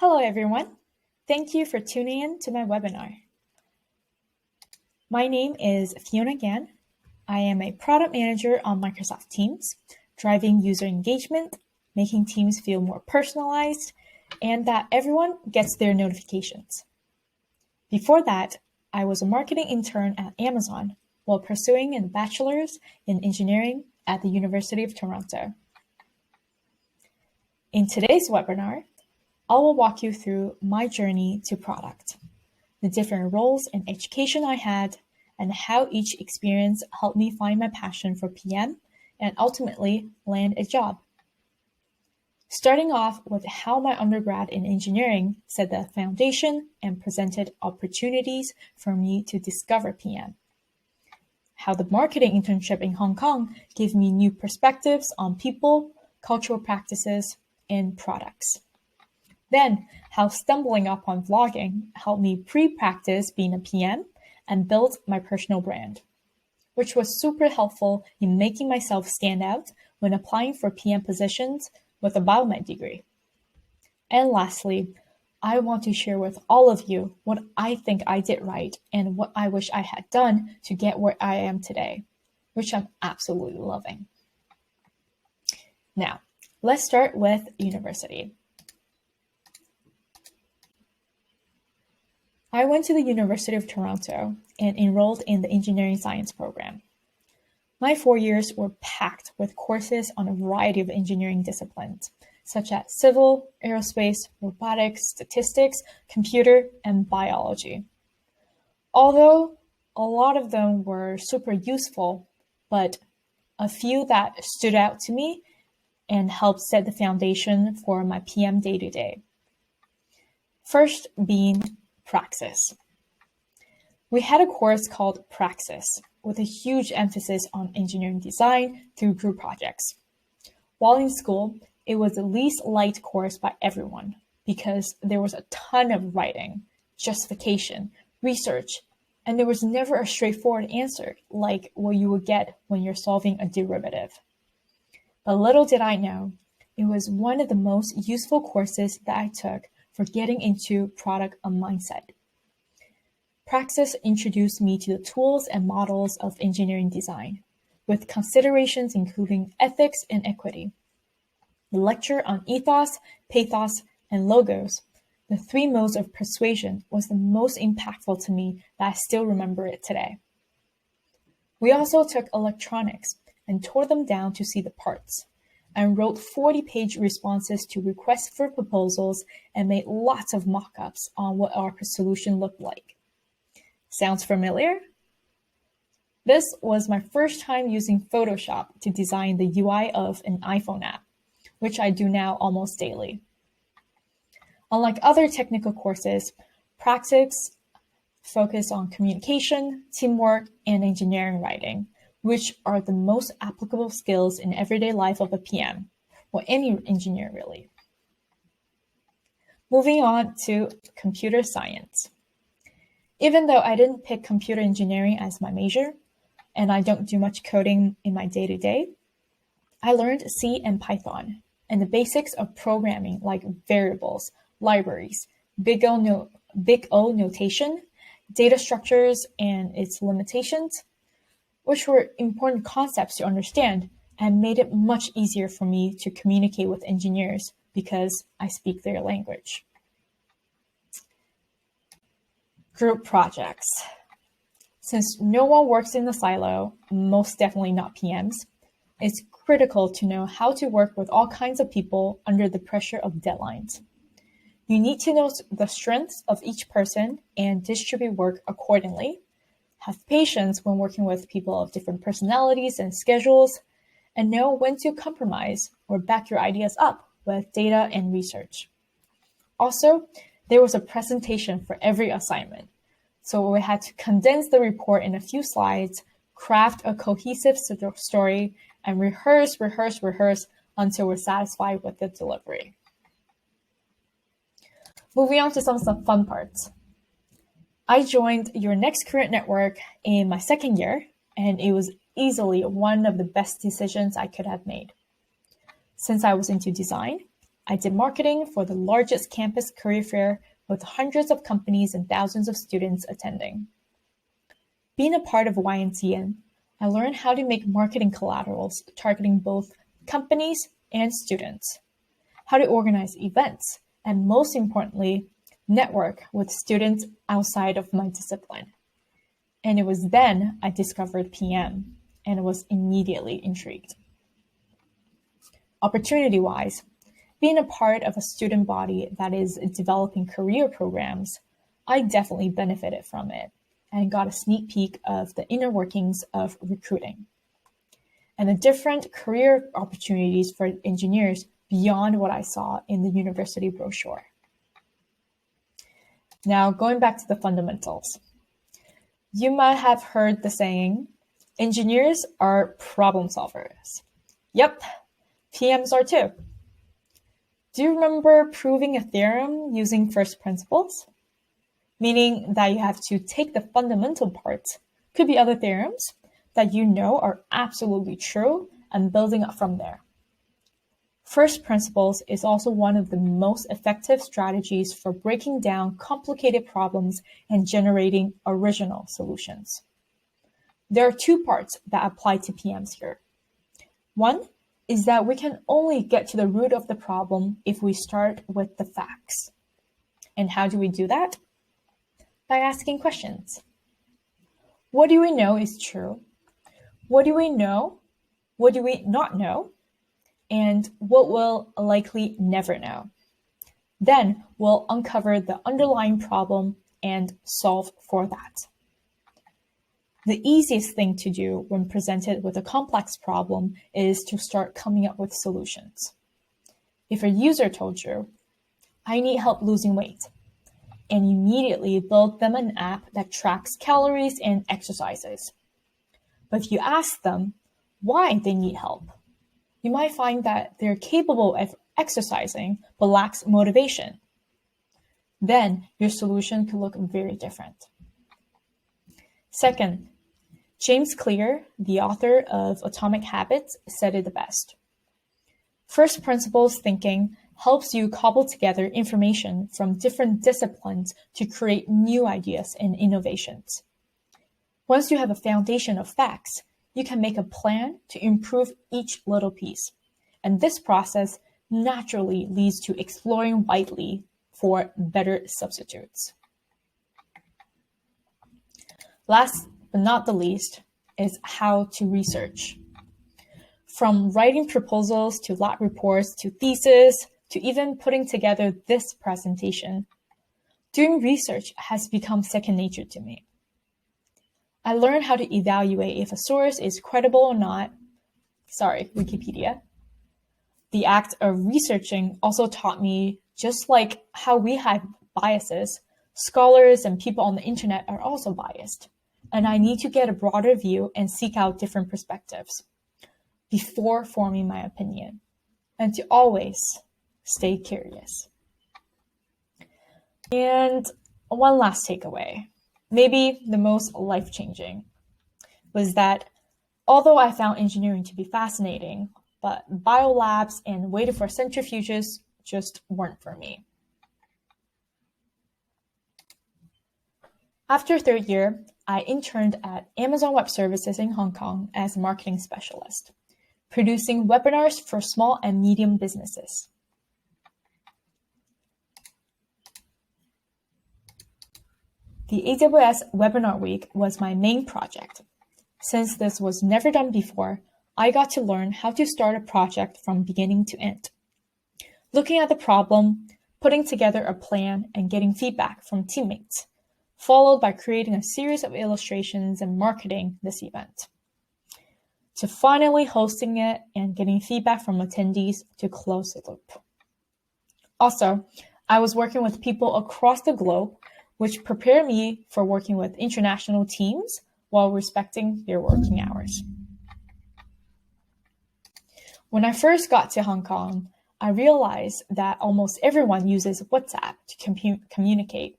Hello, everyone. Thank you for tuning in to my webinar. My name is Fiona Gan. I am a product manager on Microsoft Teams, driving user engagement, making teams feel more personalized, and that everyone gets their notifications. Before that, I was a marketing intern at Amazon while pursuing a bachelor's in engineering at the University of Toronto. In today's webinar, I will walk you through my journey to product, the different roles and education I had, and how each experience helped me find my passion for PM and ultimately land a job. Starting off with how my undergrad in engineering set the foundation and presented opportunities for me to discover PM. How the marketing internship in Hong Kong gave me new perspectives on people, cultural practices, and products. Then, how stumbling upon vlogging helped me pre-practice being a PM and build my personal brand, which was super helpful in making myself stand out when applying for PM positions with a BioMed degree. And lastly, I want to share with all of you what I think I did right and what I wish I had done to get where I am today, which I'm absolutely loving. Now, let's start with university. I went to the University of Toronto and enrolled in the engineering science program. My 4 years were packed with courses on a variety of engineering disciplines, such as civil, aerospace, robotics, statistics, computer, and biology. Although a lot of them were super useful, but a few that stood out to me and helped set the foundation for my PM day-to-day. First being Praxis. We had a course called Praxis with a huge emphasis on engineering design through group projects. While in school, it was the least liked course by everyone because there was a ton of writing, justification, research, and there was never a straightforward answer like what you would get when you're solving a derivative. But little did I know, it was one of the most useful courses that I took for getting into product mindset. Praxis introduced me to the tools and models of engineering design, with considerations including ethics and equity. The lecture on ethos, pathos, and logos, the three modes of persuasion, was the most impactful to me that I still remember it today. We also took electronics and tore them down to see the parts, and wrote 40-page responses to requests for proposals and made lots of mock-ups on what our solution looked like. Sounds familiar? This was my first time using Photoshop to design the UI of an iPhone app, which I do now almost daily. Unlike other technical courses, Praxis focused on communication, teamwork, and engineering writing, which are the most applicable skills in everyday life of a PM, or any engineer really. Moving on to computer science. Even though I didn't pick computer engineering as my major, and I don't do much coding in my day-to-day, I learned C and Python, and the basics of programming like variables, libraries, big O notation, data structures and its limitations, which were important concepts to understand and made it much easier for me to communicate with engineers because I speak their language. Group projects. Since no one works in a silo, most definitely not PMs, it's critical to know how to work with all kinds of people under the pressure of deadlines. You need to know the strengths of each person and distribute work accordingly. Have patience when working with people of different personalities and schedules, and know when to compromise or back your ideas up with data and research. Also, there was a presentation for every assignment, so we had to condense the report in a few slides, craft a cohesive story, and rehearse until we're satisfied with the delivery. Moving on to some of the fun parts. I joined Your Next Career Network in my second year, and it was easily one of the best decisions I could have made. Since I was into design, I did marketing for the largest campus career fair with hundreds of companies and thousands of students attending. Being a part of YNCN, I learned how to make marketing collaterals targeting both companies and students, how to organize events, and most importantly, network with students outside of my discipline. And it was then I discovered PM and was immediately intrigued. Opportunity-wise, being a part of a student body that is developing career programs, I definitely benefited from it and got a sneak peek of the inner workings of recruiting and the different career opportunities for engineers beyond what I saw in the university brochure. Now, going back to the fundamentals. You might have heard the saying, engineers are problem solvers. Yep, PMs are too. Do you remember proving a theorem using first principles? Meaning that you have to take the fundamental parts, could be other theorems, that you know are absolutely true and building up from there. First principles is also one of the most effective strategies for breaking down complicated problems and generating original solutions. There are two parts that apply to PMs here. One is that we can only get to the root of the problem if we start with the facts. And how do we do that? By asking questions. What do we know is true? What do we know? What do we not know? And what we'll likely never know. Then we'll uncover the underlying problem and solve for that. The easiest thing to do when presented with a complex problem is to start coming up with solutions. If a user told you, I need help losing weight, and immediately build them an app that tracks calories and exercises. But if you ask them why they need help, you might find that they're capable of exercising but lacks motivation. Then your solution could look very different. Second, James Clear, the author of Atomic Habits, said it the best. First principles thinking helps you cobble together information from different disciplines to create new ideas and innovations. Once you have a foundation of facts, you can make a plan to improve each little piece. And this process naturally leads to exploring widely for better substitutes. Last but not the least is how to research. From writing proposals to lab reports to thesis to even putting together this presentation, doing research has become second nature to me. I learned how to evaluate if a source is credible or not. Sorry, Wikipedia. The act of researching also taught me, just like how we have biases, scholars and people on the internet are also biased. And I need to get a broader view and seek out different perspectives before forming my opinion, and to always stay curious. And one last takeaway, maybe the most life-changing, was that although I found engineering to be fascinating, but biolabs and waiting for centrifuges just weren't for me. After third year, I interned at Amazon Web Services in Hong Kong as a marketing specialist, producing webinars for small and medium businesses. The AWS Webinar Week was my main project. Since this was never done before, I got to learn how to start a project from beginning to end. Looking at the problem, putting together a plan, and getting feedback from teammates, followed by creating a series of illustrations and marketing this event, to finally hosting it and getting feedback from attendees to close the loop. Also, I was working with people across the globe, which prepared me for working with international teams while respecting their working hours. When I first got to Hong Kong, I realized that almost everyone uses WhatsApp to communicate.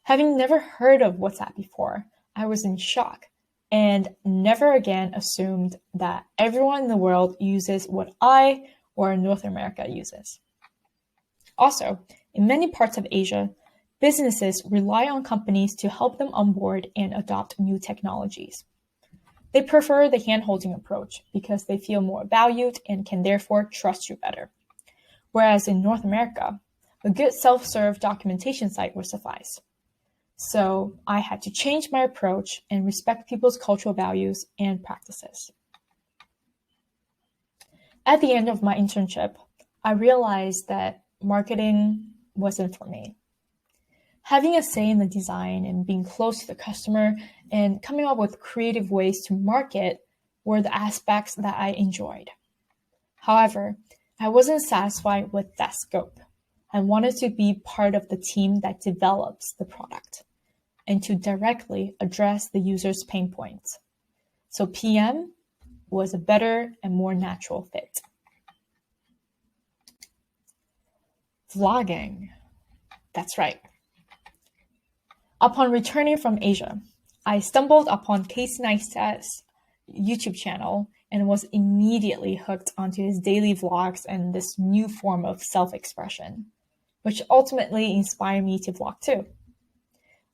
Having never heard of WhatsApp before, I was in shock and never again assumed that everyone in the world uses what I or North America uses. Also, in many parts of Asia, businesses rely on companies to help them onboard and adopt new technologies. They prefer the hand-holding approach because they feel more valued and can therefore trust you better. Whereas in North America, a good self-serve documentation site would suffice. So I had to change my approach and respect people's cultural values and practices. At the end of my internship, I realized that marketing wasn't for me. Having a say in the design and being close to the customer and coming up with creative ways to market were the aspects that I enjoyed. However, I wasn't satisfied with that scope. I wanted to be part of the team that develops the product and to directly address the user's pain points. So PM was a better and more natural fit. Vlogging. That's right. Upon returning from Asia, I stumbled upon Casey Neistat's YouTube channel and was immediately hooked onto his daily vlogs and this new form of self-expression, which ultimately inspired me to vlog too,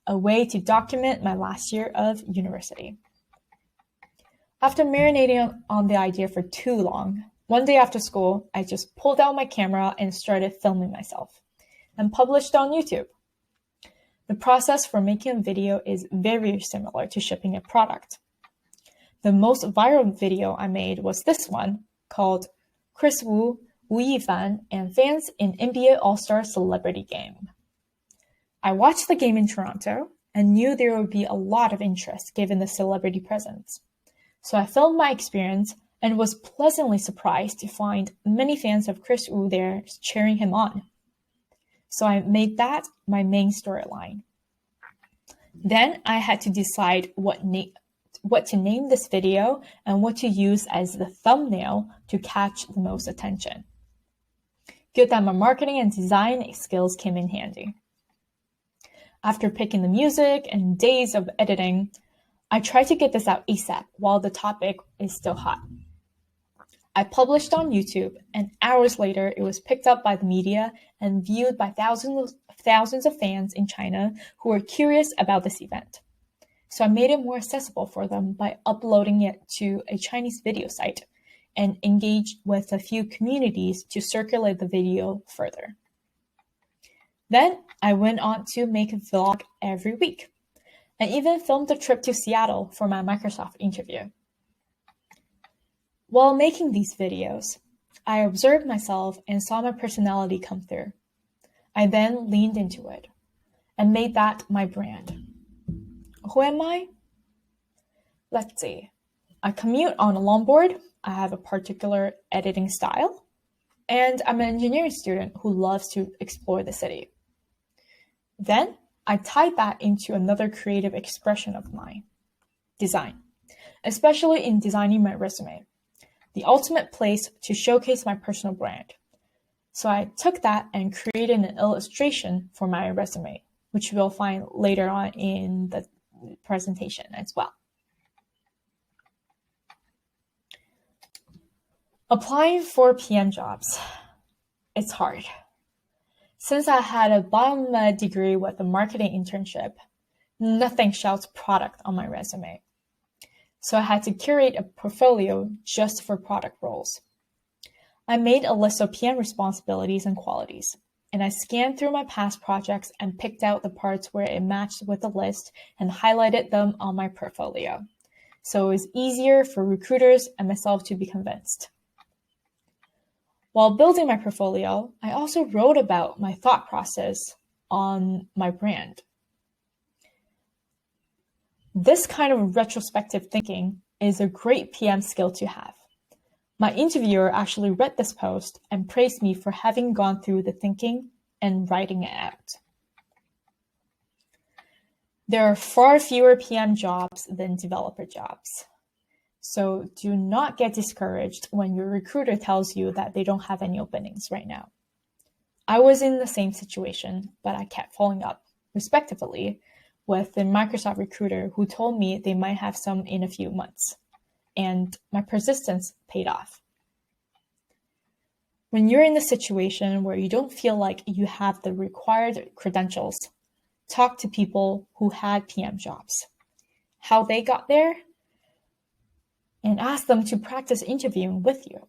a way to document my last year of university. After marinating on the idea for too long, one day after school, I just pulled out my camera and started filming myself and published on YouTube. The process for making a video is very similar to shipping a product. The most viral video I made was this one called Chris Wu, Wu Yifan, and Fans in NBA All-Star Celebrity Game. I watched the game in Toronto and knew there would be a lot of interest given the celebrity presence. So I filmed my experience and was pleasantly surprised to find many fans of Chris Wu there cheering him on. So I made that my main storyline. Then I had to decide what to name this video and what to use as the thumbnail to catch the most attention. Good that my marketing and design skills came in handy. After picking the music and days of editing, I tried to get this out ASAP while the topic is still hot. I published on YouTube, and hours later, it was picked up by the media and viewed by thousands of fans in China who were curious about this event. So I made it more accessible for them by uploading it to a Chinese video site and engaged with a few communities to circulate the video further. Then I went on to make a vlog every week and even filmed a trip to Seattle for my Microsoft interview. While making these videos, I observed myself and saw my personality come through. I then leaned into it and made that my brand. Who am I? Let's see. I commute on a longboard. I have a particular editing style. And I'm an engineering student who loves to explore the city. Then I tied that into another creative expression of mine, design, especially in designing my resume, the ultimate place to showcase my personal brand. So I took that and created an illustration for my resume, which we'll find later on in the presentation as well. Applying for PM jobs, it's hard. Since I had a BioMed degree with a marketing internship, nothing shouts product on my resume. So I had to curate a portfolio just for product roles. I made a list of PM responsibilities and qualities, and I scanned through my past projects and picked out the parts where it matched with the list and highlighted them on my portfolio. So it was easier for recruiters and myself to be convinced. While building my portfolio, I also wrote about my thought process on my brand. This kind of retrospective thinking is a great PM skill to have. My interviewer actually read this post and praised me for having gone through the thinking and writing it out. There are far fewer PM jobs than developer jobs. So do not get discouraged when your recruiter tells you that they don't have any openings right now. I was in the same situation, but I kept following up, respectively, with the Microsoft recruiter who told me they might have some in a few months. And my persistence paid off. When you're in a situation where you don't feel like you have the required credentials, talk to people who had PM jobs, how they got there, and ask them to practice interviewing with you.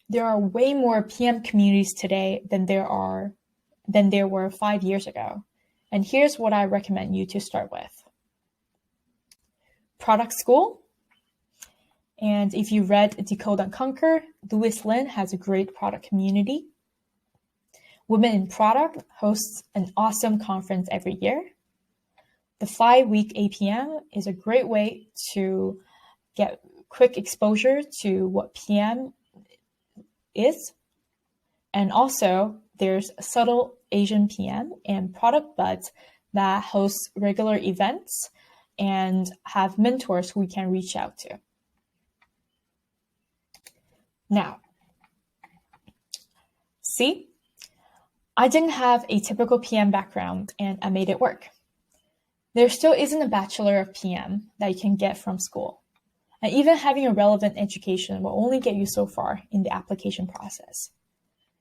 There are way more PM communities today than there were 5 years ago. And here's what I recommend you to start with. Product school. And if you read Decode and Conquer, Louis Lin has a great product community. Women in Product hosts an awesome conference every year. The 5-week APM is a great way to get quick exposure to what PM is. And also, there's Subtle Asian PM and Product Buds that hosts regular events and have mentors who we can reach out to. Now, see, I didn't have a typical PM background and I made it work. There still isn't a Bachelor of PM that you can get from school. And even having a relevant education will only get you so far in the application process.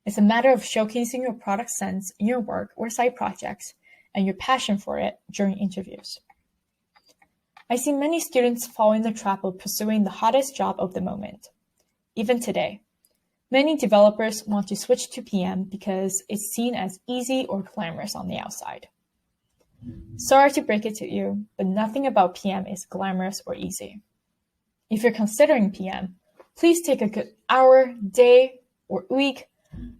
It's a matter of showcasing your product sense in your work or side projects and your passion for it during interviews. I see many students fall in the trap of pursuing the hottest job of the moment. Even today, many developers want to switch to PM because it's seen as easy or glamorous on the outside. Sorry to break it to you, but nothing about PM is glamorous or easy. If you're considering PM, please take a good hour, day, or week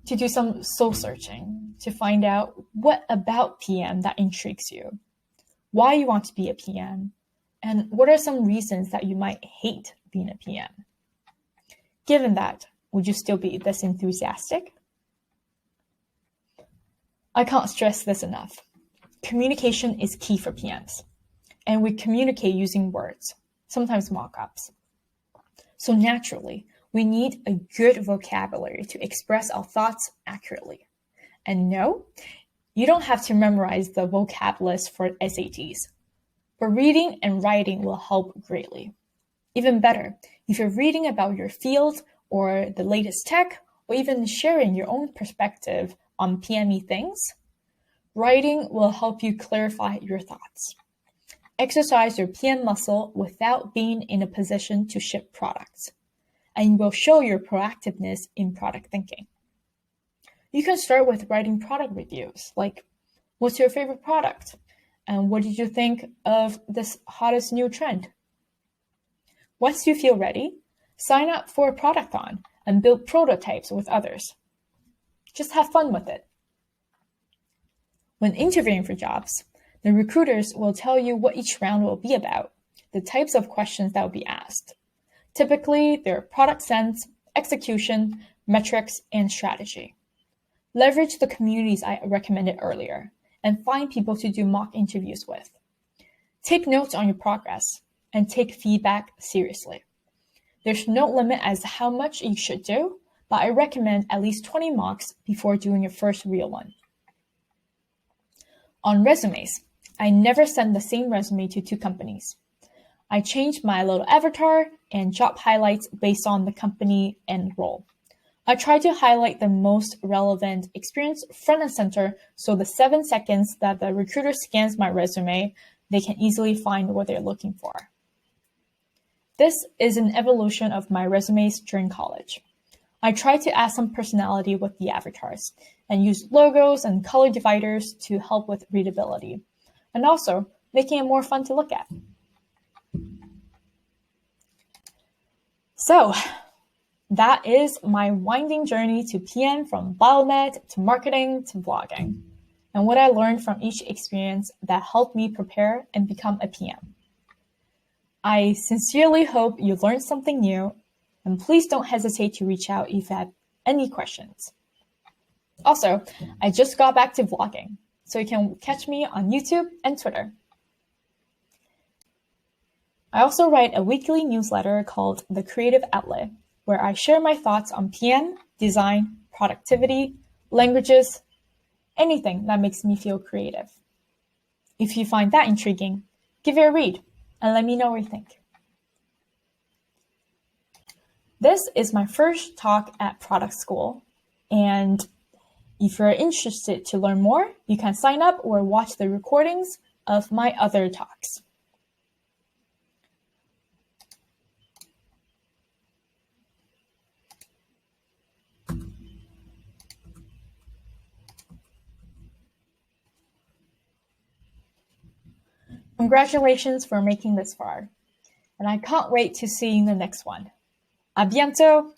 to do some soul searching to find out what about PM that intrigues you, why you want to be a PM, and what are some reasons that you might hate being a PM. Given that, would you still be this enthusiastic? I can't stress this enough. Communication is key for PMs, and we communicate using words, sometimes mock-ups. So naturally, we need a good vocabulary to express our thoughts accurately. And no, you don't have to memorize the vocab list for SATs, but reading and writing will help greatly. Even better, if you're reading about your field or the latest tech, or even sharing your own perspective on PME things, writing will help you clarify your thoughts. Exercise your PM muscle without being in a position to ship products, and will show your proactiveness in product thinking. You can start with writing product reviews, like, what's your favorite product? And what did you think of this hottest new trend? Once you feel ready, sign up for a productathon and build prototypes with others. Just have fun with it. When interviewing for jobs, the recruiters will tell you what each round will be about, the types of questions that will be asked. Typically, they're product sense, execution, metrics, and strategy. Leverage the communities I recommended earlier and find people to do mock interviews with. Take notes on your progress and take feedback seriously. There's no limit as to how much you should do, but I recommend at least 20 mocks before doing your first real one. On resumes, I never send the same resume to 2 companies. I change my little avatar and job highlights based on the company and role. I try to highlight the most relevant experience front and center so the 7 seconds that the recruiter scans my resume, they can easily find what they're looking for. This is an evolution of my resumes during college. I try to add some personality with the avatars and use logos and color dividers to help with readability, and also making it more fun to look at. So that is my winding journey to PM, from BioMed to marketing to vlogging, and what I learned from each experience that helped me prepare and become a PM. I sincerely hope you learned something new, and please don't hesitate to reach out if you have any questions. Also, I just got back to vlogging, so you can catch me on YouTube and Twitter. I also write a weekly newsletter called The Creative Outlet, where I share my thoughts on PM, design, productivity, languages, anything that makes me feel creative. If you find that intriguing, give it a read and let me know what you think. This is my first talk at product school, And if you're interested to learn more, you can sign up or watch the recordings of my other talks. Congratulations for making this far. And I can't wait to see you in the next one. À bientôt!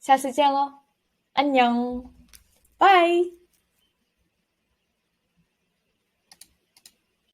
下次见咯！안녕! Bye!